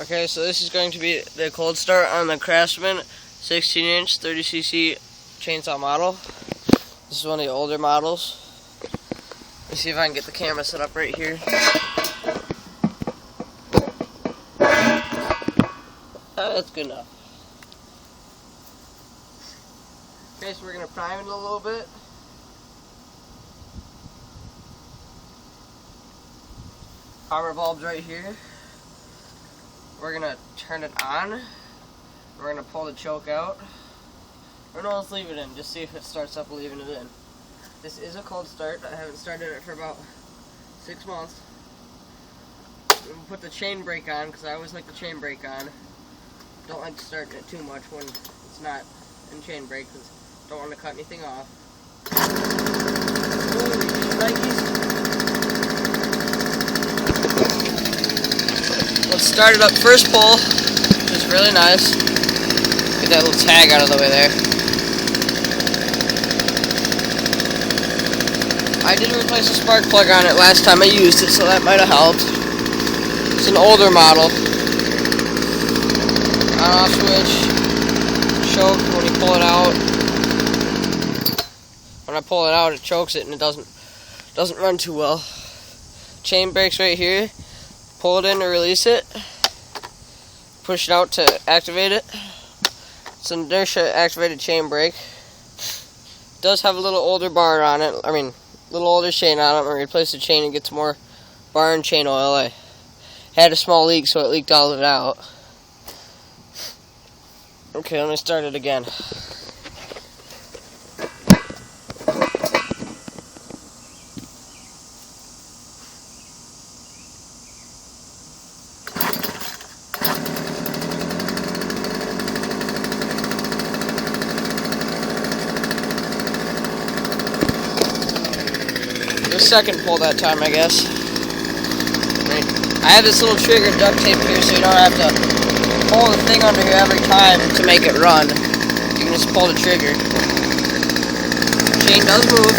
Okay, so this is going to be the cold start on the Craftsman 16-inch 30cc chainsaw model. This is one of the older models. Let's see if I can get the camera set up right here. That's good enough. Okay, so we're going to prime it a little bit. Power bulb's right here. We're gonna turn it on. We're gonna pull the choke out. We're gonna just leave it in, just see if it starts up leaving it in. This is a cold start. I haven't started it for about 6 months. We'll put the chain brake on, because I always like the chain brake on. Don't like starting it too much when it's not in chain brake, because I don't want to cut anything off. Holy shnikes. Let's start it up first pull, which is really nice. Get that little tag out of the way there. I did replace the spark plug on it last time I used it, so that might have helped. It's an older model. On-off switch, choke when you pull it out. When I pull it out, it chokes it and it doesn't run too well. Chain brakes right here. Pull it in to release it. Push it out to activate it. It's an inertia activated chain brake. It does have a little older bar on it. I mean, a little older chain on it. I'm going to replace the chain and get some more bar and chain oil. I had a small leak, so it leaked all of it out. Okay, let me start it again. The second pull that time, I guess. I have this little trigger duct tape here, so you don't have to pull the thing under here every time to make it run. You can just pull the trigger. Chain does move.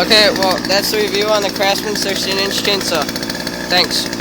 Okay, well, that's the review on the Craftsman 16-inch chainsaw. Thanks.